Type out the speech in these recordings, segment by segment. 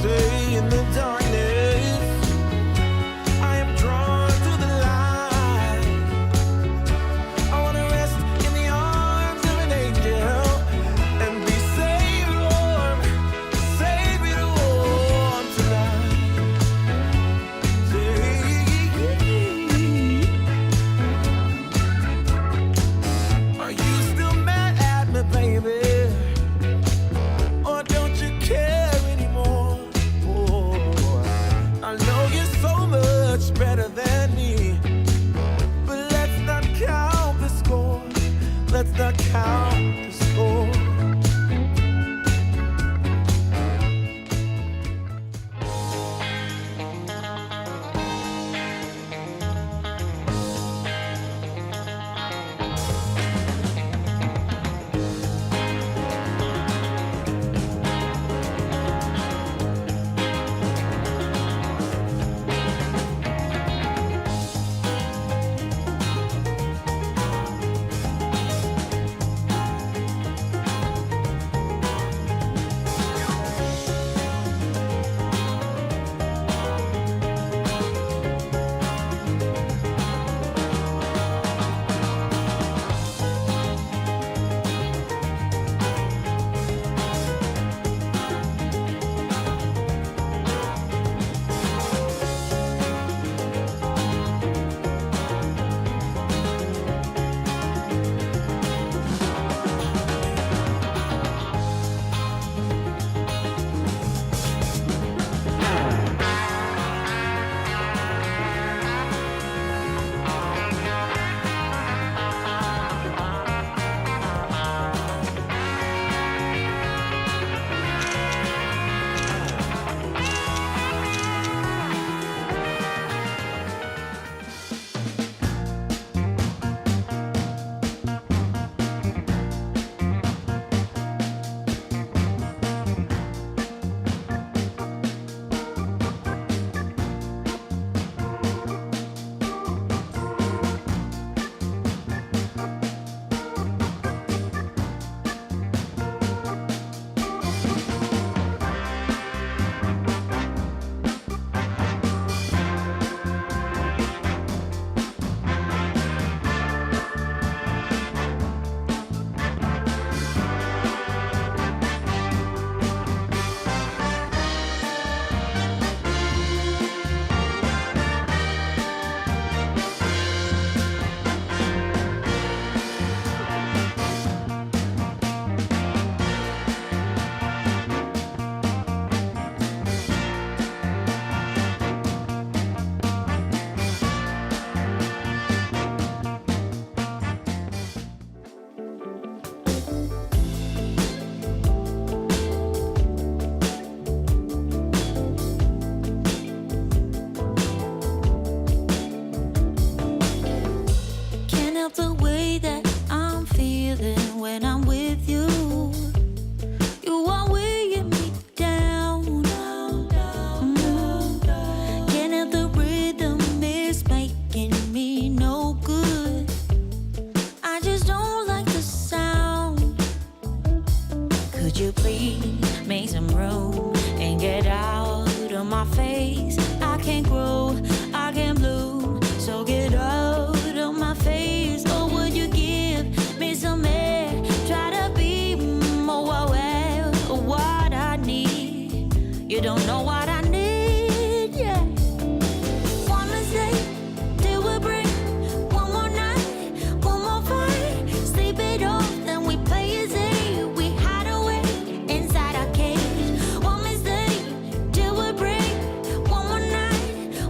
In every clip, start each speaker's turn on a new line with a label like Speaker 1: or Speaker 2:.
Speaker 1: stay in the darkness. I am drawn to the light. I wanna rest in the arms of an angel and be saved, Lord, save it all tonight. Are you still mad at me, baby? Or don't you care anymore? Oh, I know you're so much better than me. But let's not count the score. Let's not count the score.
Speaker 2: Can't help the way that I'm feeling when I'm with you. You are weighing me down. Can't help the rhythm, it's making me no good. I just don't like the sound. Could you please make some room and get out of my face? I can't grow, I can't bloom, so get out of my face. Or would you give me some air? Try to be more aware of what I need. You don't know what I need, yeah. One mistake, till we break. One more night, one more fight. Sleep it off, then we play it safe. We hide away inside our cage. One mistake, till we break. One more night,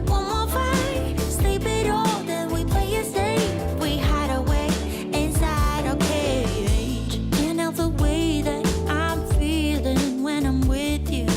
Speaker 2: one more fight. Sleep it off, then we play it safe. We hide away inside our cage. Can't help the way that I'm feeling when I'm with you.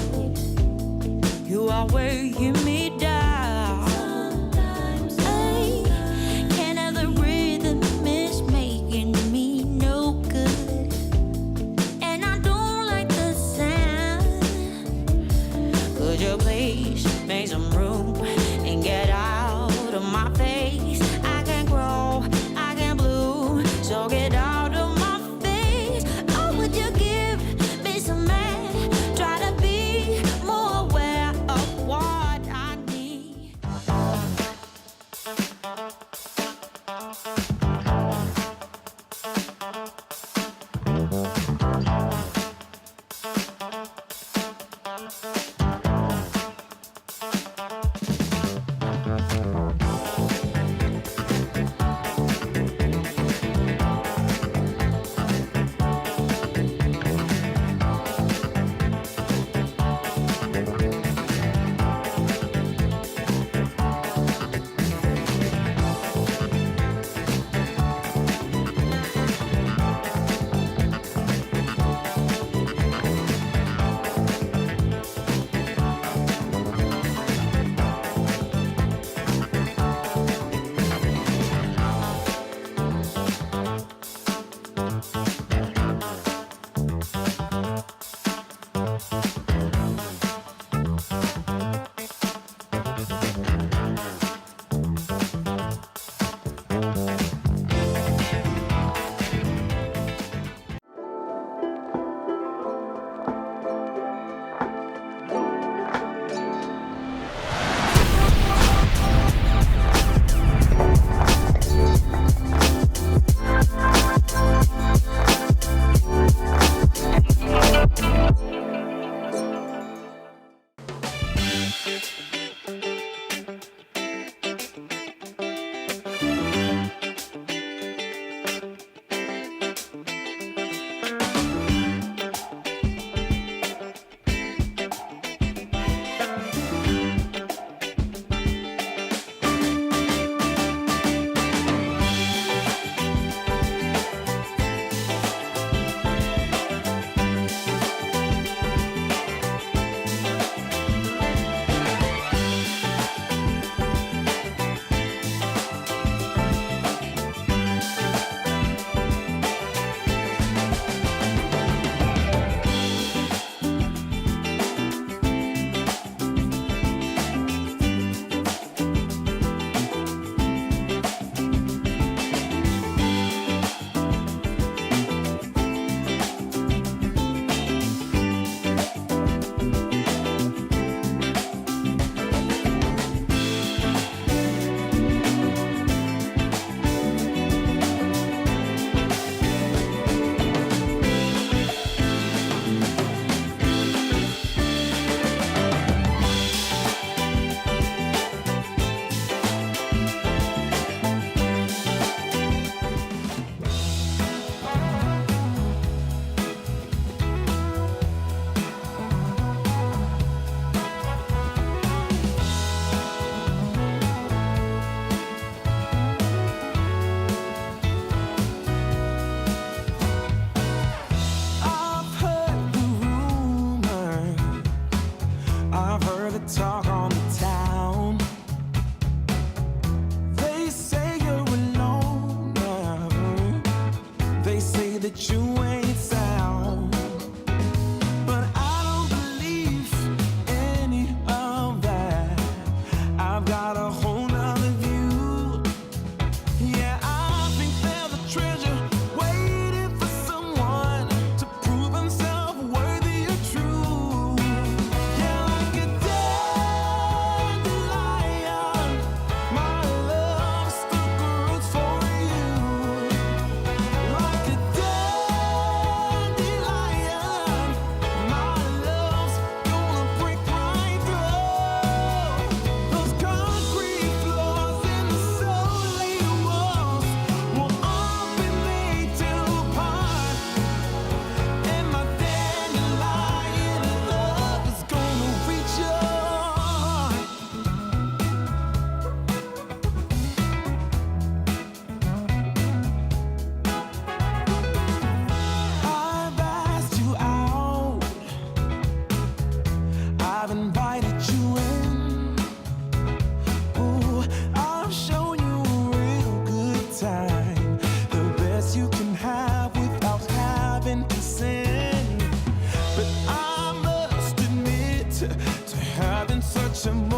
Speaker 1: some more.